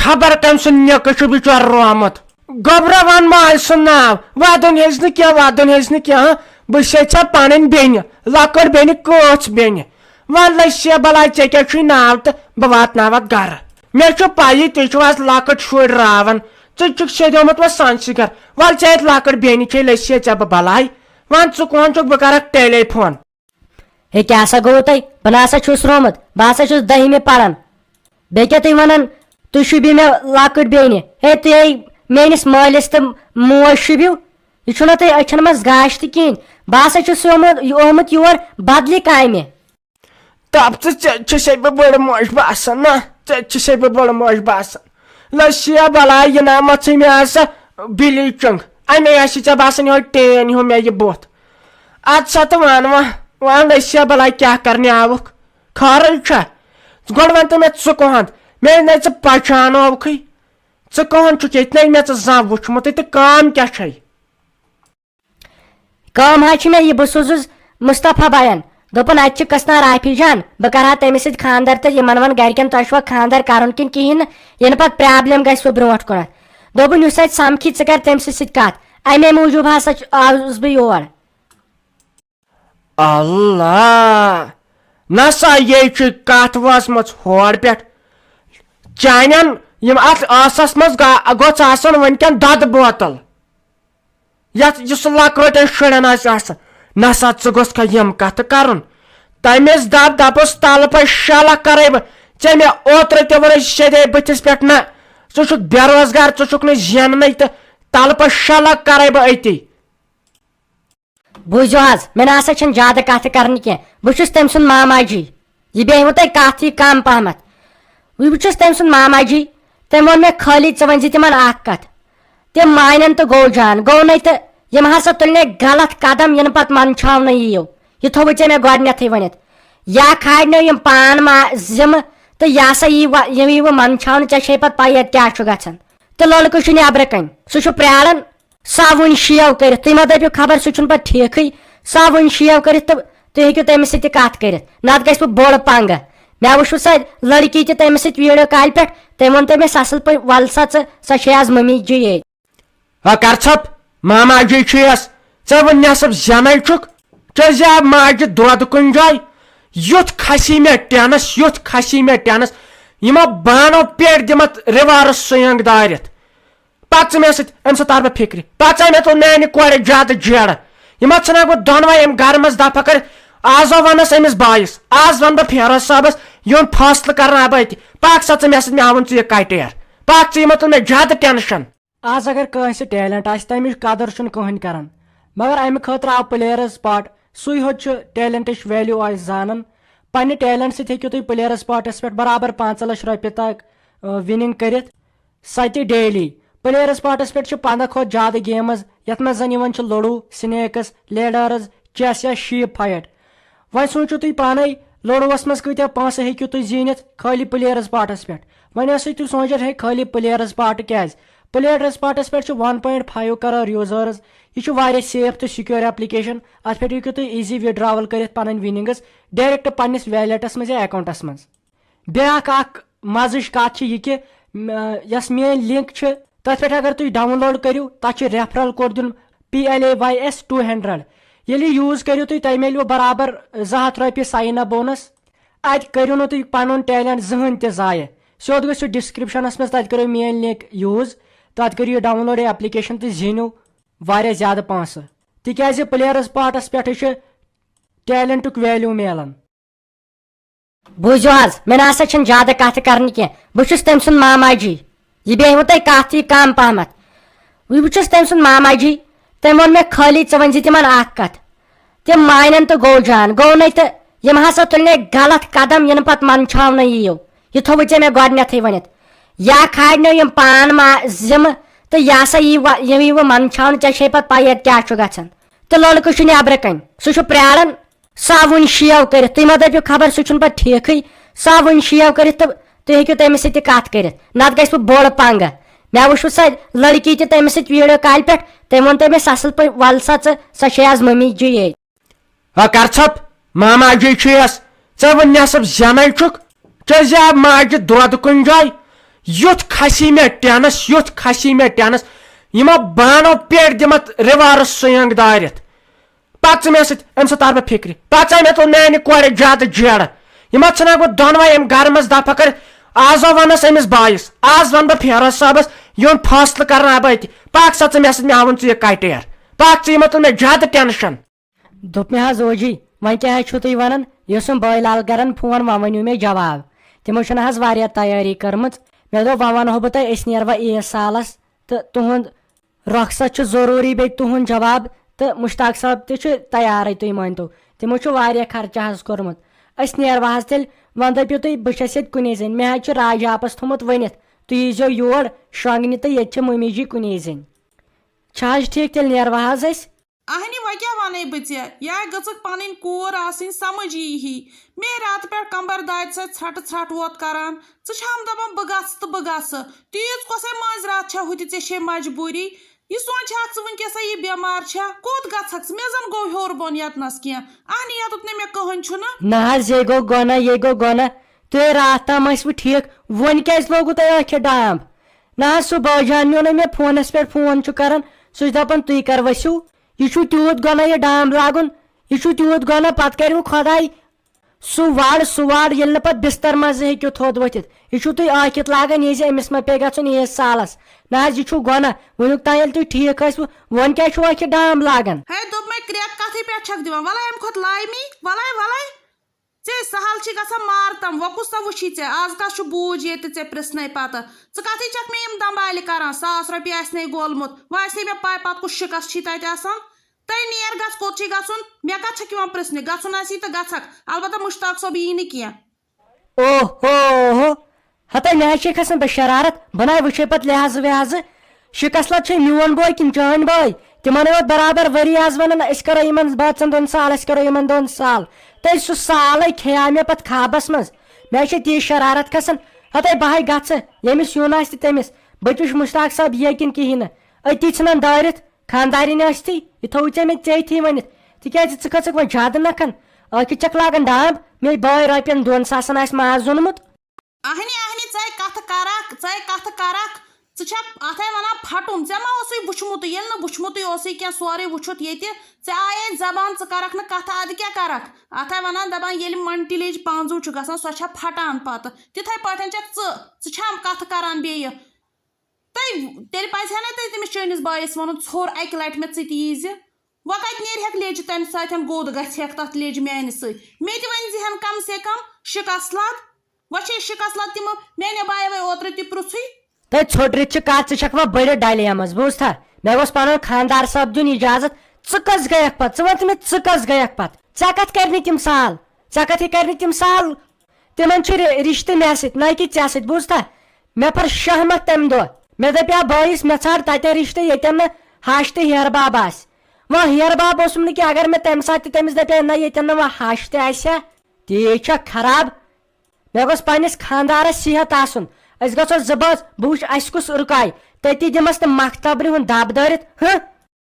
خبر کم سن نک بچار رومت گوبرا ون مال سن ناو ودن ہز نکیا بہ پن بین لکٹ بین کچھ بین ون لے بلائی ے کیا ناو تو بہ واتناوت گر مے پی تھی آج لکٹ شر راون ٹھیک سیدیومت و سانس گر ول ے لکٹ بین چھ لسی ے بہ بلائی ون کون چھ بہ کرک ٹیلی فون ہے کیا سا گو تھی بہ نسا چھس رومت بہ ہسا چھس 10 پران بی کیا تھی ونان تھی شوبی مے لکٹ بین ہے تھی میس مالس تو موج شوبیو یہ چھنا تھی اچھن مز گاش تہ کہین بہ ہسا چھس آمت یور بدلہ کامہ تب ژے بہ بڑ موج باسان نا ژے بہ بڑ موج باسان لسیا بلائی یہ نا مت مے آسا بلیچنگ امے ژے باسان یہ ٹین ہیو مے یہ بت اد سا تو ون لسیا بلائی کیا کرنے آوک خارج چھا گوڑ ون تو مے کہن مے نا ژے پہچانوکھے ژے کہن چھک یہ نا مے زان وچھمت تو کام کیا چھ کام حظ مے یہ بہ سوزس مصطفیٰ بین دپن اتہ کسنار عافی جان بہ کرہا تمس ست خاندر تو یہ ون گرکن تہ چھوا خاندر کرن کن کہین یہ پتہ پرابلم گژھِ برونٹ کن دپن اس ات سمکھی ژٕ کر تمس ست کت امے موجوب ہسا آوس بہ یور اللہ نسا یہ کت وسمت ہور پہ چانن یم ات آسس مز گوژ آسن ونکین دد بوتل یت لکٹن شرین آسان نسا ژٕ گوژھ یم کت کرن تمس دپس تل پہ شالہ کرے بہ ے مے اوتر تہ ون سیدے بتس پہ نا ژٕ بے روزگار ژٕ زیننے تو تل پہ شالہ کرے بہ اتی بوزو حظ مے نسا چھن زیادہ کت کرن کی بہ چھس تم سن ماما جی یہ بیو تہ کت یہ کم پہمت بہ چھس تم سن ماما جی تم ون مے خالی ژٕ ون تمن اخ کت تم مانن تو گو جان گو نی تو یم ہسا تلنے غلط قدم ین پتہ منچھاونہ ییو یہ تھو ے مے گۄڈنیتھے ونت یا کھاڑنو یم پان ذمہ تو یہ ہسا یہ منچھاونہ ے پتہ پی کیا گژھان تو لڑکہ چھ نبر کن سہ پراران سا ون شیو کرت تھی مہ دپو خبر سہ چھ پتہ ٹھیکے سا ون شیو کرت تو تھی ہیکو تمس ست کت کرت نت گژھِ بوڑ پنگ مے وچھ سا لڑکی تہ تمس ست ویڈیو کال پہ تم ون تمس اصل پہ ول سا سا آز ممی جی یہ کر ژھپ ماما جی چھس ے ون نصب زینائی چھک ے زیب ماجہ دود کن جائے یوت کھسی مے ٹینس یمو بانو پیٹ دمت ریوارس سینگ دارت پتہ مے ام تر بہ فکر پتہ مے تو نانہ کور زیادہ جیڑ یمو ژھنک بہ دونوے ام گھر مز دفع کر آز ونس امس بائیس آز ون بہ فیروز صاحبس یون فاصلہ کرنا بہ اتہ پاک سا مے سۭتۍ مے آون ژٕ یہ کٹیر پاک یمو تو مے زیادہ ٹینشن آز اگر کٲنٛسہِ ٹیلنٹ آسہِ تمِچ قدر چھُنہٕ کٕہٕنۍ کران مگر امہِ خٲطرٕ آو پلیرز پاٹ سُے ہوت چھُ ٹیلنٹٕچ ویلیوٗ آسہِ زانان پننہِ ٹیلنٹ سۭتۍ ہیٚکِو تُہۍ پلیرز پاٹس پٮ۪ٹھ برابر 5 لچھ رۄپیہِ تک وننگ کٔرِتھ سۄ تہِ ڈیلی پلیرز پاٹس پٮ۪ٹھ چھِ 15 کھۄتہٕ زیادٕ گیمز یتھ منٛز زن یِوان چھِ لوڈو سنیکس لیڈرز چیس یا شیپ فایٹ وۄنۍ سوٗنٛچِو تُہۍ پانے لوڈوس منٛز کۭتیاہ پونٛسہٕ ہیٚکِو تُہۍ زیٖنِتھ خٲلی پلیرز پاٹس پٮ۪ٹھ وۄنۍ ٲسِو تُہۍ سونٛچان ہے خٲلی پلیرز پاٹ کیازِ پلیرز پاٹس پہ 1.5 کرور یوزرز یہ سیف تو سکیور ایپلکیشن ات پہ ہیٚکِو تُہۍ ایزی وِدڈراول کٔرِتھ پنٕنۍ وننگز ڈائریکٹ پننس ویلیٹس مز یا اکاؤنٹس مز بیاکھ اکھ مزٕچ کتھ چھِ یہِ کہِ یۄس میٲنۍ لنک چھِ تتھ پٮ۪ٹھ اگر تُہۍ ڈاؤن لوڈ کٔرِو تتھ چھُ ریفرل کوڈ دِیُن PLAYS 200 ییٚلہِ یوٗز کٔرِو تُہۍ تۄہہِ میلوٕ برابر 200 رۄپیہِ ساین اپ بونس اتہِ کٔرِو نہٕ تُہۍ پنُن ٹیلنٹ زٕہٕنۍ تہِ ضایع سیوٚد گٔژھِو ڈسکرپشنس منٛز تتہِ کٔرِو میٲنۍ لنک یوٗز تتھ کٔرِو ڈاؤن لوڈ ایپلکیشن تہٕ زیٖنِو واریاہ زیادٕ پونٛسہٕ تِکیازِ پلیرز پاٹس پٮ۪ٹھٕے چھُ ٹیلنٹُک ویلیوٗ میلان بوزو حظ مے نسا چھن زیادہ کت کرن کی بہ چھس تم سن ماما جی یہ بیو تہ کت یہ کم پہمت بہ چھس تم سن ماما جی تم ون مے خالی ژٕ ون تمن اخ کت تم مانن تو گو جان گو نی تو یم ہسا تلنے غلط قدم ین پتہ منچھاونہ ییو یہ تھو ے مے گۄڈنیتھے ونت یا کھاڑنو یم پان ذمہ تو یہ ہسا یہ منچھاونہ ے پتہ پی کیا گژھان تو لڑکہ چھ نبر کن سہ پراران سا ون شیو کرت تھی مہ دپو خبر سہ چھ پتہ ٹھیکے سا ون شیو کرت تو تھی ہیٚکِو تمس ست کت کرت نت گژھِ بوڑ پنگ مے وچھ سا لڑکی تہ تمس ست ویڈیو کال پہ تم ون تمس اصل پہ ول سا آز ممی جی یہ کر ژھپ ماما جی چھس ژے ون نصب زینائی چھک ژے زیب ماجہ دود کن جائے یُتھ کھسی مےٚ ٹینس یُتھ کھسی مےٚ ٹینس یِمو بانو پیٹھ دِمت رِوارس سٕیَنٛگ دٲرِتھ پتہٕ ژٕ مےٚ سۭتۍ امہِ سۭتۍ تر بہٕ فِکرِ پتہٕ ژاے مےٚ تُل میانہِ کورِ زیادٕ جیرٕ یِمو ژھٕنکھ بہٕ دۄنوے امہِ گرٕ منٛز دفع کٔرِتھ آز ونس أمِس بایِس آز ون بہٕ فیروز صٲبس یُن فٲصلہٕ کرناو بہٕ أتی پاک سا ژٕ مےٚ سۭتۍ مےٚ ہاوُن ژٕ یہِ کٹیر پاک ژٕ یِمو تُل مےٚ زیادٕ ٹینشن دوٚپ مےٚ حظ اوجی وۄنۍ کیٛاہ حظ چھُو تُہۍ ونان یُس یِم بٲے لال کرن فون وۄنۍ ؤنِو مےٚ جواب تِمو چھنہٕ حظ واریاہ تیٲری کٔرمٕژ مےٚ دوٚپ وۄنۍ ونہو بہٕ تۄہہِ أسۍ نیروا عیٖز سالس تہٕ تُہُنٛد رۄخصت چھُ ضروٗری بیٚیہِ تُہُنٛد جواب تہٕ مُشتاق صٲب تہِ چھُ تیارٕے تُہۍ مٲنتو تِمو چھُ واریاہ خرچہٕ حظ کوٚرمُت أسۍ نیروا حظ تیٚلہِ وۄنۍ دٔپِو تُہۍ بہٕ چھس ییٚتہِ کُنی زٔنۍ مےٚ حظ چھُ راجاپس تھوٚمُت ؤنِتھ تُہۍ ییٖزیو یور شۄنٛگنہِ تہٕ ییٚتہِ چھِ مٔمی جی کُنی زٔنۍ چھا حظ ٹھیٖک تیٚلہِ نیروا حظ أسۍ اہنی وۄنۍ کیٛاہ ونے بہٕ ژےٚ یا گٔژھکھ پنٕنۍ کور آسٕنۍ سمجھ یی مے راتہٕ پٮ۪ٹھ کمبر دادِ سۭتۍ ژھرٹہٕ ژھرٹ ووت کران ژٕ چھام دپان بہٕ گژھٕ تہٕ بہٕ گژھٕ تیٖژ کۄسے منٛز راتھ چھا ہُتہِ ژےٚ چھے مجبوٗری یہ سونٛچہاکھ ژٕ وٕنکیٚسا یہِ بٮ۪مار چھا کوٚت گژھکھ ژٕ مےٚ زن گوٚو ہیوٚر بۄن یتنس کینٛہہ اہنی یتُک نہٕ مےٚ کٕہٕنۍ چھُنہٕ نہ حظ یے گوٚو گۄناہ یے گوٚو گۄناہ تُہۍ راتھ تام ٲسوٕ ٹھیٖک وۄنۍ کیٛازِ لوگوٕ تۄہہِ ٲکھِ ڈامب نہ حظ سُہ بٲجان میون مےٚ فونس پٮ۪ٹھ فون چھُ کران سُہ چھُ دپان تُہۍ کر ؤسِو یہ چھُ تیوٗت گۄناہ یہِ ڈامب لاگُن یہِ چھُ تیوٗت گۄناہ پتہٕ کرِوٕ خۄداے سُہ وار ییٚلہِ نہٕ پتہٕ بستر منٛزٕ ہیٚکِو تھوٚد ؤتھِتھ یہِ چھُو تُہۍ ٲکھِتھ لاگان یہِ زِ أمِس ما پیٚیہِ گژھُن عیٖز سالس نہ حظ یہِ چھُ گۄناہ وُنیُک تام ییٚلہِ تُہۍ ٹھیٖک ٲسوٕ وۄنۍ کیٛازِ چھُو ٲکھِتھ ڈامب لاگان ہے دوٚپ مےٚ کرٛٮ۪کھ کتھٕے پٮ۪ٹھ چھکھ دِوان وَلے امہِ کھۄتہٕ لایمی وَلے ژے سہل چھی گژھان مارتم وۄنۍ کُس سا وٕچھی ژےٚ آز کس چھُ بوٗج ییٚتہِ ژےٚ پرژھنے پتہٕ ژٕ کتھٕے چھکھ مےٚ یِم دمبالہِ کران 1,000 رۄپیہِ آسنے گولمُت وۄنۍ آسہِ مےٚ پاے پتہٕ کُس شِکست چھی تتہِ آسان تۄہہِ نیر گژھ کوٚت چھی گژھُن مےٚ کتھ چھکھ یِوان پرژھنہِ گژھُن آسی تہٕ گژھکھ البتہ مُشتاق صٲب یی نہٕ کینٛہہ اوہ ہو ہتا مےٚ حظ چھے کھسان بے شرارت بہٕ نَے وٕچھے پتہٕ لحاظہٕ وحاظہٕ شِکست لد چھے میون بوے کِنہٕ چٲنۍ بٲے تِمن ووت برابر ؤری حظ ونان أسۍ کرو یِمن بٲژن دۄن سال أسۍ کرو یِمن دۄن سال تیٚلہِ سُہ سالے کھیٚیا مےٚ پتہٕ خابس منٛز مےٚ حظ چھے تی شرارت کھسان ہتے بہے گژھٕ ییٚمِس یُن آسہِ تٔمِس بہٕ تہِ چھُس مُشتاق صٲب یقیٖن کِہیٖنۍ نہٕ أتی ژھٕنان دٲرِتھ خاندارِنۍ ٲسۍتھٕے یہِ تھوٚوُے ژےٚ مےٚ ژےٚ ؤنِتھ تِکیٛازِ ژٕ کھژٕکھ وۄنۍ زیادٕ نکھن ٲکھِتھ چھکھ لاگان ڈامب مے بٲے رۄپین 2,000 آسہِ ماز اوٚنمُت اہنی ژے کتھ کرکھ ژٕ چھکھ اتھے ونان پھٹُن ژےٚ ما اوسُے وٕچھمُتٕے ییٚلہِ نہٕ وٕچھمُتٕے اوسُے کینٛہہ سورُے وٕچھُتھ ییٚتہِ ژےٚ آیے زبان ژٕ کرکھ نہٕ کتھ ادٕ کیٛاہ کرکھ اتھے ونان دپان ییٚلہِ منٹِلیج پانٛژوٗ چھُ گژھان سۄ چھےٚ پھٹان پتہٕ تِتھے پٲٹھۍ چھکھ ژٕ چھام کتھ کران بیٚیہِ تیٚلہِ پزِ ہا نہ تیٚلہِ تٔمِس چٲنِس بٲیِس وَنُن ژھوٚر اکہِ لٹہِ مےٚ ژٕ تہِ ییٖزِ وۄنۍ کتہِ نیرہٮ۪کھ لیجہِ تمہِ سۭتۍ گوٚد گژھِ تتھ لیجہِ میانہِ سۭتۍ مےٚ تہِ ؤنۍ زِہن کم سے کم شِکست لد وۄنۍ چھے شِکست لد تِمو میانہِ بایہِ وے اوترٕ تہِ پرژھُے تۄہہِ ژھوٚٹرِتھ چھِ کتھ ژٕ چھکھ وۄنۍ بٔرِتھ ڈلیمٕژ بوٗزتھا مےٚ گوٚژھ پنُن خاندار صٲب دیُن اِجازت ژٕ کٔژ گٔیکھ پتہٕ ژٕ ون مےٚ ژٕ کٔژ گٔیکھ پتہٕ ژےٚ کتھ کرنہِ تِم سال ژےٚ کتھٕے کرنہِ تِم سال تِمن چھُ رشتہٕ مےٚ سۭتۍ نہ کہِ ژےٚ سۭتۍ بوٗزتھا مےٚ پھٔر شہمت تمہِ دۄہ مےٚ دپیٛاو بٲیِس مےٚ ژھانڈ تتے رشتہٕ ییٚتٮ۪ن نہٕ ہش تہٕ ہیرٕ باب آسہِ وۄنۍ ہیرٕ باب اوسُم نہٕ کینٛہہ اگر مےٚ تمہِ ساتہٕ تہِ تٔمِس دپے نہ ییٚتٮ۪ن نہٕ وۄنۍ ہش تہِ آسہِ ہا تی چھکھ خراب مےٚ گوٚژھ پننِس خاندارس صحت آسُن أسۍ گژھو 2 بٲژ بہٕ وٕچھ اسہِ کُس رُکاے تٔتی دِمس نہٕ مختبرِ ہُنٛد دب دٲرِتھ